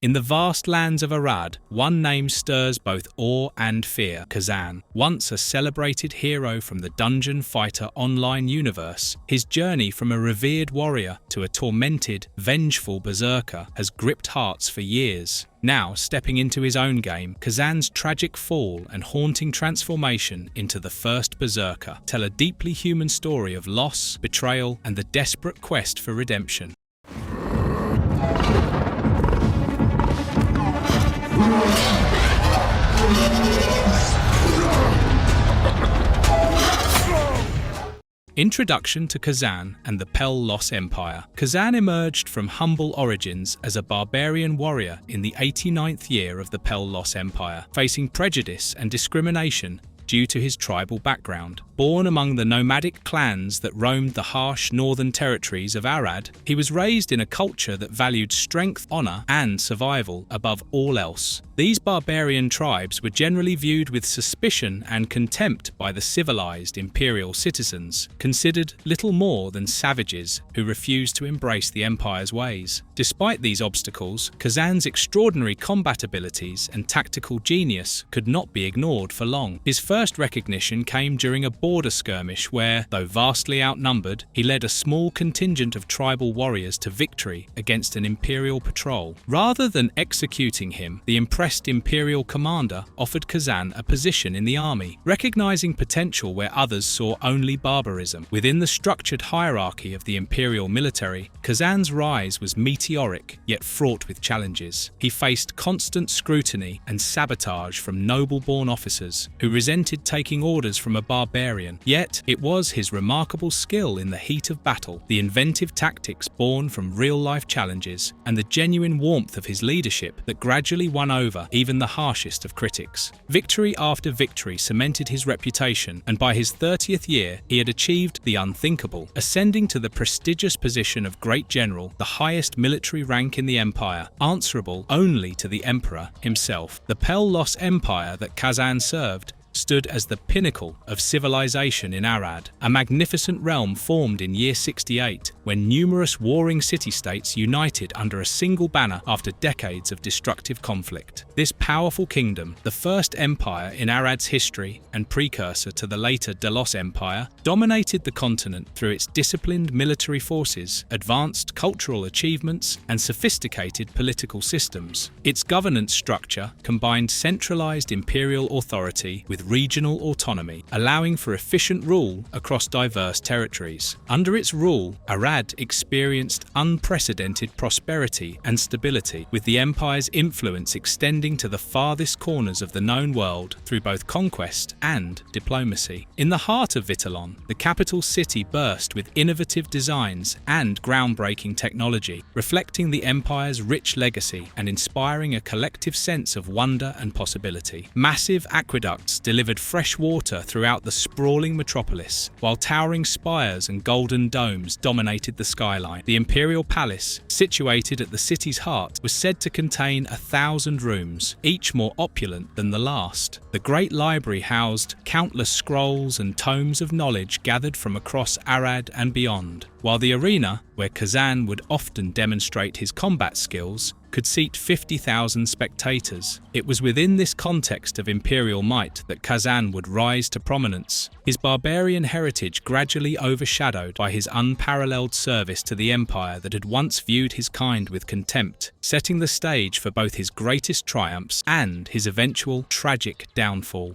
In the vast lands of Arad, one name stirs both awe and fear: Kazan. Once a celebrated hero from the Dungeon Fighter online universe, his journey from a revered warrior to a tormented, vengeful berserker has gripped hearts for years. Now, stepping into his own game, Kazan's tragic fall and haunting transformation into the first berserker tell a deeply human story of loss, betrayal, and the desperate quest for redemption. Introduction to Kazan and the Pelos Empire. Kazan emerged from humble origins as a barbarian warrior in the 89th year of the Pelos Empire, facing prejudice and discrimination due to his tribal background. Born among the nomadic clans that roamed the harsh northern territories of Arad, he was raised in a culture that valued strength, honor, and survival above all else. These barbarian tribes were generally viewed with suspicion and contempt by the civilized imperial citizens, considered little more than savages who refused to embrace the empire's ways. Despite these obstacles, Kazan's extraordinary combat abilities and tactical genius could not be ignored for long. His first recognition came during a border skirmish where, though vastly outnumbered, he led a small contingent of tribal warriors to victory against an imperial patrol. Rather than executing him, the impressed imperial commander offered Kazan a position in the army, recognizing potential where others saw only barbarism. Within the structured hierarchy of the imperial military, Kazan's rise was meteoric, yet fraught with challenges. He faced constant scrutiny and sabotage from noble-born officers who resented taking orders from a barbarian. Yet, it was his remarkable skill in the heat of battle, the inventive tactics born from real-life challenges, and the genuine warmth of his leadership that gradually won over even the harshest of critics. Victory after victory cemented his reputation, and by his 30th year, he had achieved the unthinkable, ascending to the prestigious position of Great General, the highest military rank in the empire, answerable only to the emperor himself. The Pelos Empire that Kazan served stood as the pinnacle of civilization in Arad, a magnificent realm formed in year 68 when numerous warring city-states united under a single banner after decades of destructive conflict. This powerful kingdom, the first empire in Arad's history and precursor to the later Delos Empire, dominated the continent through its disciplined military forces, advanced cultural achievements, and sophisticated political systems. Its governance structure combined centralized imperial authority with regional autonomy, allowing for efficient rule across diverse territories. Under its rule, Arad experienced unprecedented prosperity and stability, with the empire's influence extending to the farthest corners of the known world through both conquest and diplomacy. In the heart of Vitalon, the capital city burst with innovative designs and groundbreaking technology, reflecting the empire's rich legacy and inspiring a collective sense of wonder and possibility. Massive aqueducts delivered fresh water throughout the sprawling metropolis, while towering spires and golden domes dominated the skyline. The imperial palace, situated at the city's heart, was said to contain 1,000 rooms, each more opulent than the last. The great library housed countless scrolls and tomes of knowledge gathered from across Arad and beyond, while the arena, where Kazan would often demonstrate his combat skills, could seat 50,000 spectators. It was within this context of imperial might that Kazan would rise to prominence, his barbarian heritage gradually overshadowed by his unparalleled service to the empire that had once viewed his kind with contempt, setting the stage for both his greatest triumphs and his eventual tragic downfall.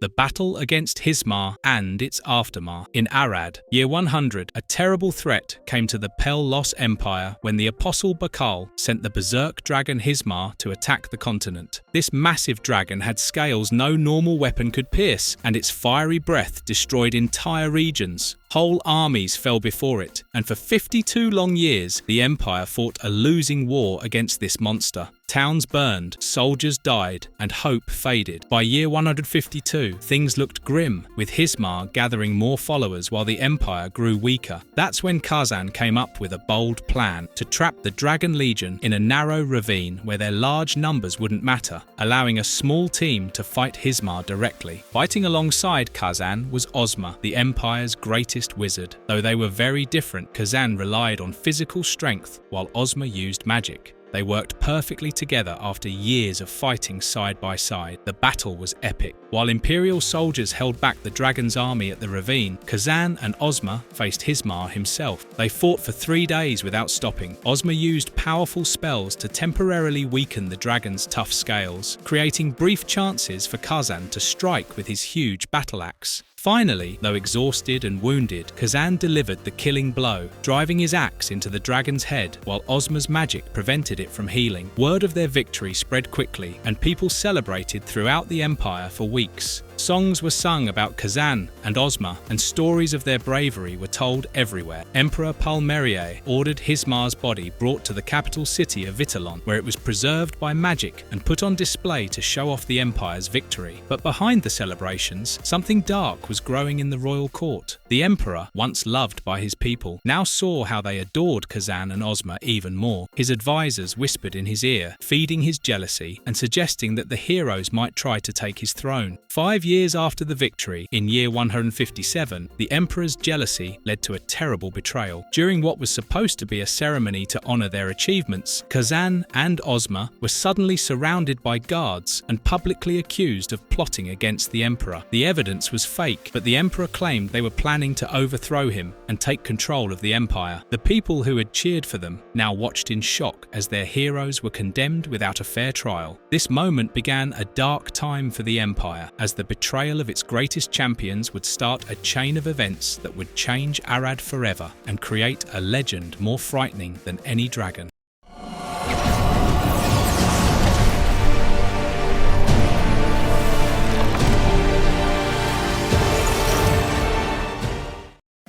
The battle against Hismar and its aftermath. In Arad, year 100, a terrible threat came to the Pelos Empire when the apostle Bakal sent the berserk dragon Hismar to attack the continent. This massive dragon had scales no normal weapon could pierce, and its fiery breath destroyed entire regions. Whole armies fell before it, and for 52 long years, the empire fought a losing war against this monster. Towns burned, soldiers died, and hope faded. By year 152, things looked grim, with Hismar gathering more followers while the empire grew weaker. That's when Kazan came up with a bold plan to trap the Dragon Legion in a narrow ravine where their large numbers wouldn't matter, allowing a small team to fight Hismar directly. Fighting alongside Kazan was Ozma, the empire's greatest wizard. Though they were very different, Kazan relied on physical strength while Ozma used magic. They worked perfectly together after years of fighting side by side. The battle was epic. While Imperial soldiers held back the dragon's army at the ravine, Kazan and Ozma faced Hismar himself. They fought for 3 days without stopping. Ozma used powerful spells to temporarily weaken the dragon's tough scales, creating brief chances for Kazan to strike with his huge battle axe. Finally, though exhausted and wounded, Kazan delivered the killing blow, driving his axe into the dragon's head while Ozma's magic prevented it from healing. Word of their victory spread quickly, and people celebrated throughout the empire for weeks. Songs were sung about Kazan and Ozma, and stories of their bravery were told everywhere. Emperor Palmerier ordered Hismar's body brought to the capital city of Vitalon, where it was preserved by magic and put on display to show off the empire's victory. But behind the celebrations, something dark was growing in the royal court. The emperor, once loved by his people, now saw how they adored Kazan and Ozma even more. His advisors whispered in his ear, feeding his jealousy and suggesting that the heroes might try to take his throne. 5 years after the victory, in year 157, the emperor's jealousy led to a terrible betrayal. During what was supposed to be a ceremony to honor their achievements, Kazan and Ozma were suddenly surrounded by guards and publicly accused of plotting against the emperor. The evidence was fake, but the emperor claimed they were planning to overthrow him and take control of the empire. The people who had cheered for them now watched in shock as their heroes were condemned without a fair trial. This moment began a dark time for the empire, as the betrayal of its greatest champions would start a chain of events that would change Arad forever and create a legend more frightening than any dragon.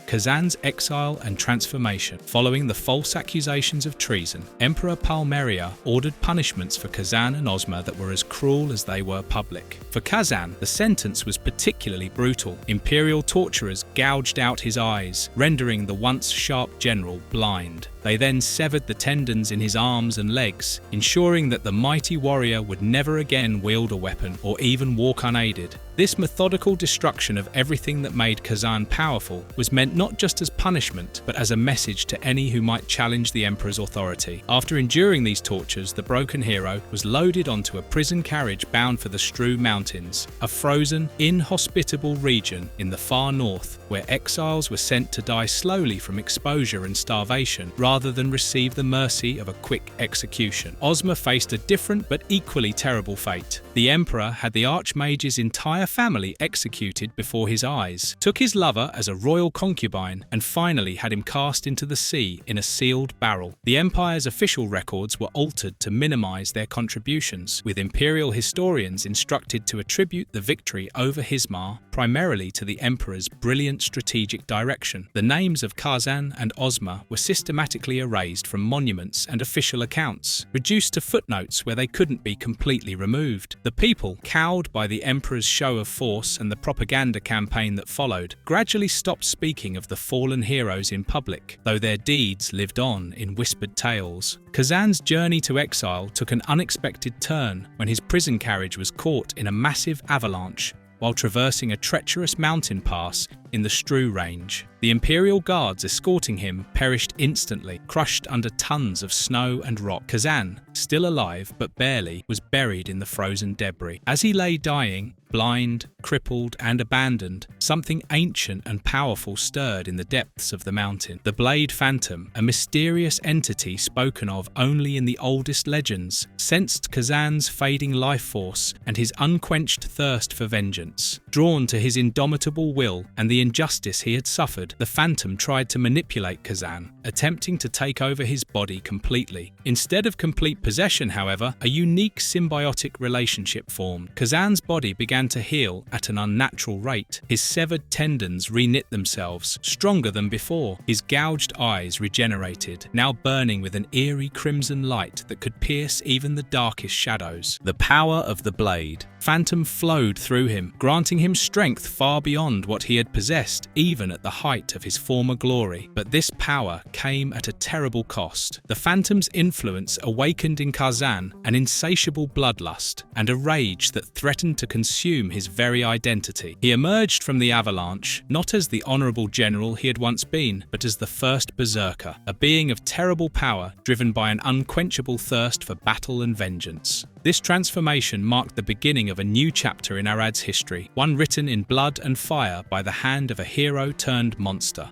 Kazan's exile and transformation. Following the false accusations of treason, Emperor Palmerier ordered punishments for Kazan and Ozma that were as cruel as they were public. For Kazan, the sentence was particularly brutal. Imperial torturers gouged out his eyes, rendering the once sharp general blind. They then severed the tendons in his arms and legs, ensuring that the mighty warrior would never again wield a weapon or even walk unaided. This methodical destruction of everything that made Kazan powerful was meant not just as punishment, but as a message to any who might challenge the emperor's authority. After enduring these tortures, the broken hero was loaded onto a prison carriage bound for the Stru Mountains, a frozen, inhospitable region in the far north, where exiles were sent to die slowly from exposure and starvation, rather than receive the mercy of a quick execution. Ozma faced a different but equally terrible fate. The emperor had the Archmage's entire family executed before his eyes, took his lover as a royal concubine, and finally had him cast into the sea in a sealed barrel. The empire's official records were altered to minimize their contributions, with imperial historians instructed to attribute the victory over Hismar primarily to the emperor's brilliant strategic direction. The names of Kazan and Ozma were systematically erased from monuments and official accounts, reduced to footnotes where they couldn't be completely removed. The people, cowed by the emperor's show of force and the propaganda campaign that followed, gradually stopped speaking of the fallen heroes in public, though their deeds lived on in whispered tales. Kazan's journey to exile took an unexpected turn when his prison carriage was caught in a massive avalanche while traversing a treacherous mountain pass in the Stru Range. The Imperial guards escorting him perished instantly, crushed under tons of snow and rock. Kazan, still alive but barely, was buried in the frozen debris. As he lay dying, blind, crippled, and abandoned, something ancient and powerful stirred in the depths of the mountain. The Blade Phantom, a mysterious entity spoken of only in the oldest legends, sensed Kazan's fading life force and his unquenched thirst for vengeance. Drawn to his indomitable will and the injustice he had suffered, the Phantom tried to manipulate Kazan, attempting to take over his body completely. Instead of complete possession, however, a unique symbiotic relationship formed. Kazan's body began to heal at an unnatural rate. His severed tendons reknit themselves, stronger than before. His gouged eyes regenerated, now burning with an eerie crimson light that could pierce even the darkest shadows. The power of the blade. Phantom flowed through him, granting him strength far beyond what he had possessed, even at the height of his former glory. But this power came at a terrible cost. The Phantom's influence awakened in Kazan an insatiable bloodlust and a rage that threatened to consume his very identity. He emerged from the avalanche not as the honorable general he had once been, but as the first Berserker, a being of terrible power driven by an unquenchable thirst for battle and vengeance. This transformation marked the beginning of a new chapter in Arad's history, one written in blood and fire by the hand of a hero turned monster.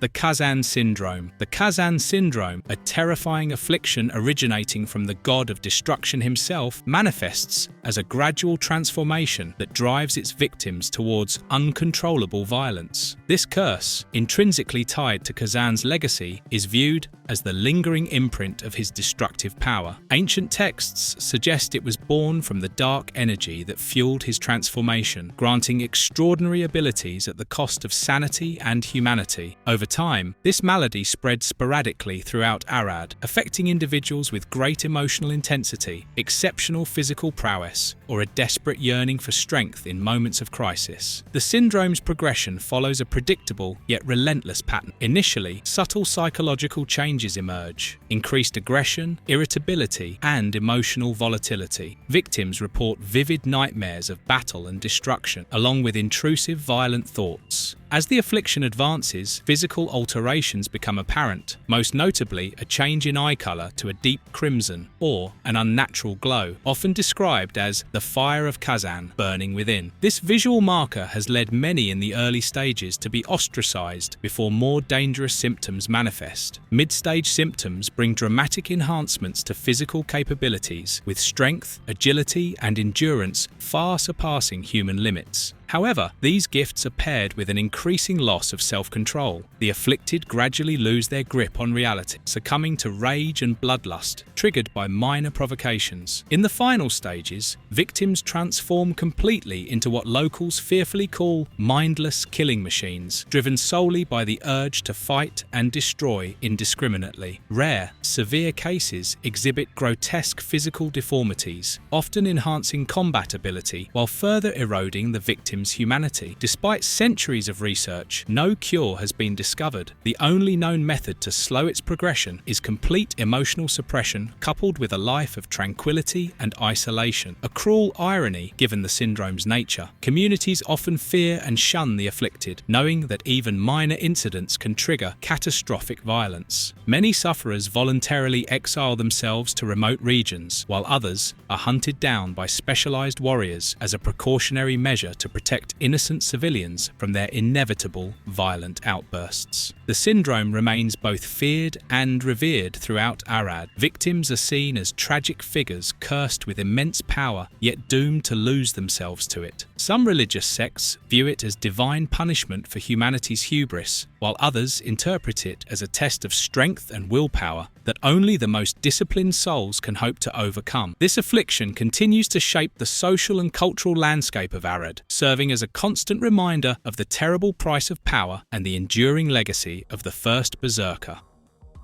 The Khazan Syndrome. The Khazan Syndrome, a terrifying affliction originating from the god of destruction himself, manifests as a gradual transformation that drives its victims towards uncontrollable violence. This curse, intrinsically tied to Kazan's legacy, is viewed as the lingering imprint of his destructive power. Ancient texts suggest it was born from the dark energy that fueled his transformation, granting extraordinary abilities at the cost of sanity and humanity. Over time, this malady spread sporadically throughout Arad, affecting individuals with great emotional intensity, exceptional physical prowess, or a desperate yearning for strength in moments of crisis. The syndrome's progression follows a predictable yet relentless pattern. Initially, subtle psychological changes emerge: increased aggression, irritability, and emotional volatility. Victims report vivid nightmares of battle and destruction, along with intrusive, violent thoughts. As the affliction advances, physical alterations become apparent, most notably a change in eye colour to a deep crimson or an unnatural glow, often described as the fire of Kazan burning within. This visual marker has led many in the early stages to be ostracised before more dangerous symptoms manifest. Mid-stage symptoms bring dramatic enhancements to physical capabilities, with strength, agility, and endurance far surpassing human limits. However, these gifts are paired with an increasing loss of self-control. The afflicted gradually lose their grip on reality, succumbing to rage and bloodlust, triggered by minor provocations. In the final stages, victims transform completely into what locals fearfully call mindless killing machines, driven solely by the urge to fight and destroy indiscriminately. Rare, severe cases exhibit grotesque physical deformities, often enhancing combat ability while further eroding the victim's humanity. Despite centuries of research, no cure has been discovered. The only known method to slow its progression is complete emotional suppression coupled with a life of tranquility and isolation. A cruel irony given the syndrome's nature. Communities often fear and shun the afflicted, knowing that even minor incidents can trigger catastrophic violence. Many sufferers voluntarily exile themselves to remote regions, while others are hunted down by specialized warriors as a precautionary measure to protect innocent civilians from their inevitable violent outbursts. The syndrome remains both feared and revered throughout Arad. Victims are seen as tragic figures cursed with immense power, yet doomed to lose themselves to it. Some religious sects view it as divine punishment for humanity's hubris, while others interpret it as a test of strength and willpower that only the most disciplined souls can hope to overcome. This affliction continues to shape the social and cultural landscape of Arad, serving as a constant reminder of the terrible price of power and the enduring legacy of the first Berserker.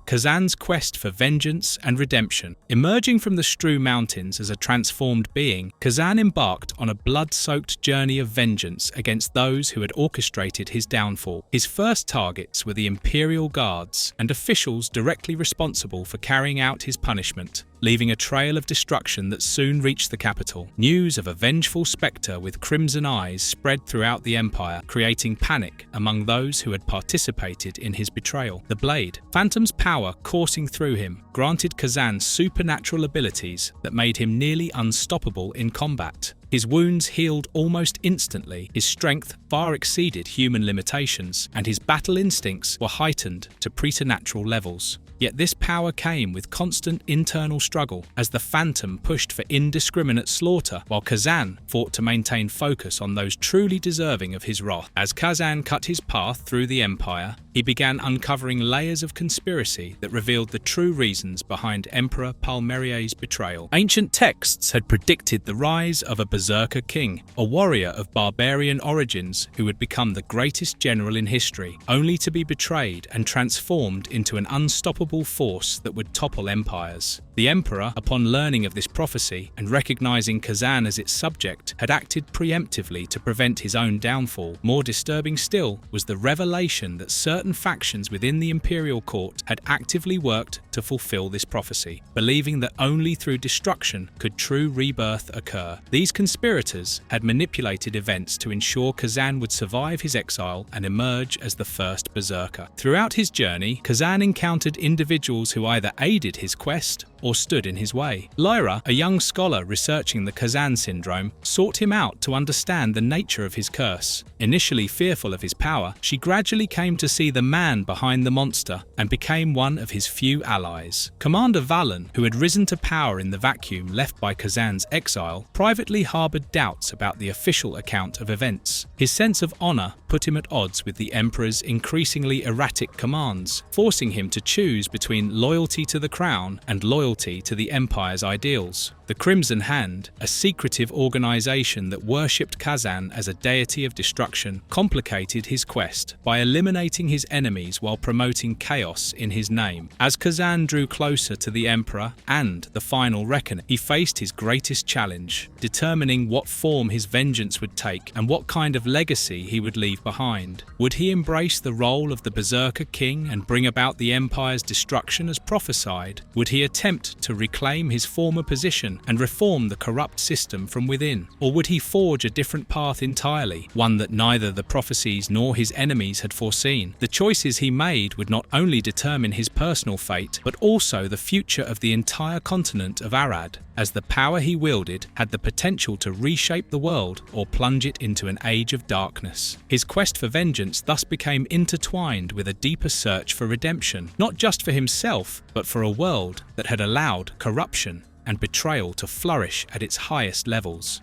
Kazan's quest for vengeance and redemption. Emerging from the Stru Mountains as a transformed being, Kazan embarked on a blood-soaked journey of vengeance against those who had orchestrated his downfall. His first targets were the Imperial Guards and officials directly responsible for carrying out his punishment, leaving a trail of destruction that soon reached the capital. News of a vengeful spectre with crimson eyes spread throughout the Empire, creating panic among those who had participated in his betrayal. The Blade, Phantom's power coursing through him, granted Kazan supernatural abilities that made him nearly unstoppable in combat. His wounds healed almost instantly, his strength far exceeded human limitations, and his battle instincts were heightened to preternatural levels. Yet this power came with constant internal struggle as the Phantom pushed for indiscriminate slaughter while Kazan fought to maintain focus on those truly deserving of his wrath. As Kazan cut his path through the Empire, he began uncovering layers of conspiracy that revealed the true reasons behind Emperor Palmerier's betrayal. Ancient texts had predicted the rise of a Berserker king, a warrior of barbarian origins who would become the greatest general in history, only to be betrayed and transformed into an unstoppable force that would topple empires. The Emperor, upon learning of this prophecy and recognizing Kazan as its subject, had acted preemptively to prevent his own downfall. More disturbing still was the revelation that certain factions within the imperial court had actively worked to fulfill this prophecy, believing that only through destruction could true rebirth occur. These conspirators had manipulated events to ensure Kazan would survive his exile and emerge as the first Berserker. Throughout his journey, Kazan encountered individuals who either aided his quest or stood in his way. Lyra, a young scholar researching the Khazan syndrome, sought him out to understand the nature of his curse. Initially fearful of his power, she gradually came to see the man behind the monster and became one of his few allies. Commander Valen, who had risen to power in the vacuum left by Kazan's exile, privately harbored doubts about the official account of events. His sense of honor put him at odds with the Emperor's increasingly erratic commands, forcing him to choose between loyalty to the crown and loyalty to the Empire's ideals. The Crimson Hand, a secretive organization that worshipped Kazan as a deity of destruction, complicated his quest by eliminating his enemies while promoting chaos in his name. As Kazan drew closer to the Emperor and the final reckoning, he faced his greatest challenge, determining what form his vengeance would take and what kind of legacy he would leave behind. Would he embrace the role of the Berserker King and bring about the Empire's destruction as prophesied? Would he attempt to reclaim his former position and reform the corrupt system from within? Or would he forge a different path entirely, one that neither the prophecies nor his enemies had foreseen? The choices he made would not only determine his personal fate, but also the future of the entire continent of Arad, as the power he wielded had the potential to reshape the world or plunge it into an age of darkness. His quest for vengeance thus became intertwined with a deeper search for redemption, not just for himself, but for a world that had allowed corruption and betrayal to flourish at its highest levels.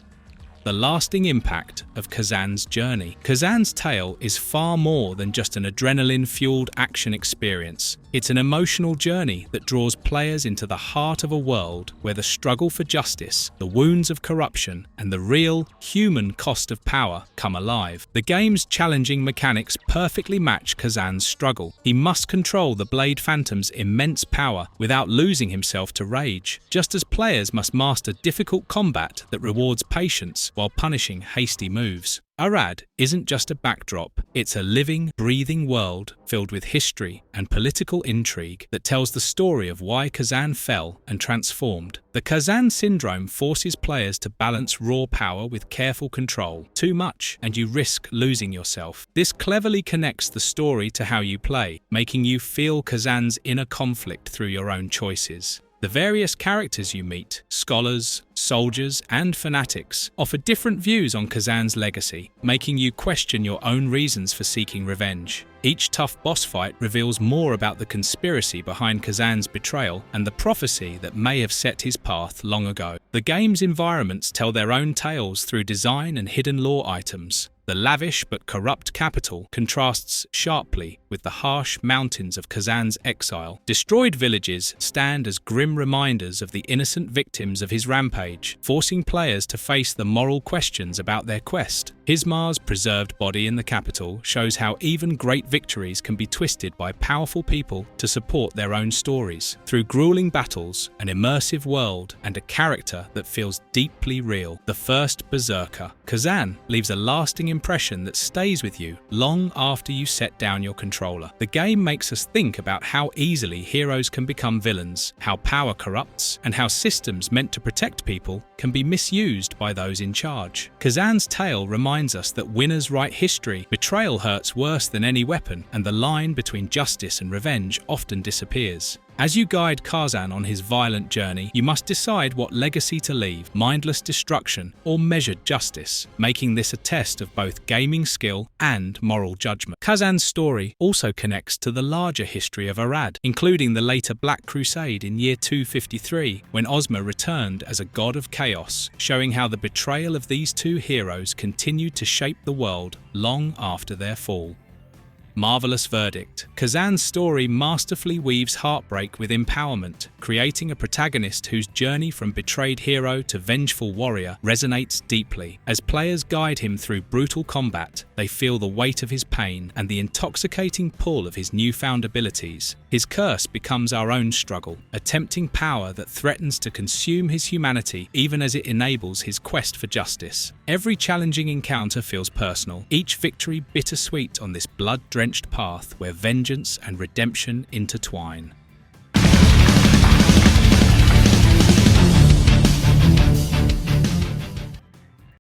The lasting impact of Kazan's journey. Kazan's tale is far more than just an adrenaline-fueled action experience. It's an emotional journey that draws players into the heart of a world where the struggle for justice, the wounds of corruption, and the real, human cost of power come alive. The game's challenging mechanics perfectly match Kazan's struggle. He must control the Blade Phantom's immense power without losing himself to rage, just as players must master difficult combat that rewards patience while punishing hasty moves. Arad isn't just a backdrop, it's a living, breathing world filled with history and political intrigue that tells the story of why Kazan fell and transformed. The Kazan syndrome forces players to balance raw power with careful control. Too much, and you risk losing yourself. This cleverly connects the story to how you play, making you feel Kazan's inner conflict through your own choices. The various characters you meet, scholars, soldiers, and fanatics, offer different views on Kazan's legacy, making you question your own reasons for seeking revenge. Each tough boss fight reveals more about the conspiracy behind Kazan's betrayal and the prophecy that may have set his path long ago. The game's environments tell their own tales through design and hidden lore items. The lavish but corrupt capital contrasts sharply with the harsh mountains of Kazan's exile. Destroyed villages stand as grim reminders of the innocent victims of his rampage, forcing players to face the moral questions about their quest. Hismar's preserved body in the capital shows how even great victories can be twisted by powerful people to support their own stories. Through grueling battles, an immersive world, and a character that feels deeply real, the first Berserker, Kazan leaves a lasting impression that stays with you long after you set down your controller. The game makes us think about how easily heroes can become villains, how power corrupts, and how systems meant to protect people can be misused by those in charge. Kazan's tale reminds us that winners write history, betrayal hurts worse than any weapon, and the line between justice and revenge often disappears. As you guide Kazan on his violent journey, you must decide what legacy to leave: mindless destruction or measured justice, making this a test of both gaming skill and moral judgment. Khazan's story also connects to the larger history of Arad, including the later Black Crusade in year 253, when Ozma returned as a god of chaos, showing how the betrayal of these two heroes continued to shape the world long after their fall. Marvelous verdict. Kazan's story masterfully weaves heartbreak with empowerment, creating a protagonist whose journey from betrayed hero to vengeful warrior resonates deeply. As players guide him through brutal combat, they feel the weight of his pain and the intoxicating pull of his newfound abilities. His curse becomes our own struggle, a tempting power that threatens to consume his humanity even as it enables his quest for justice. Every challenging encounter feels personal, each victory bittersweet on this blood-drenched path where vengeance and redemption intertwine.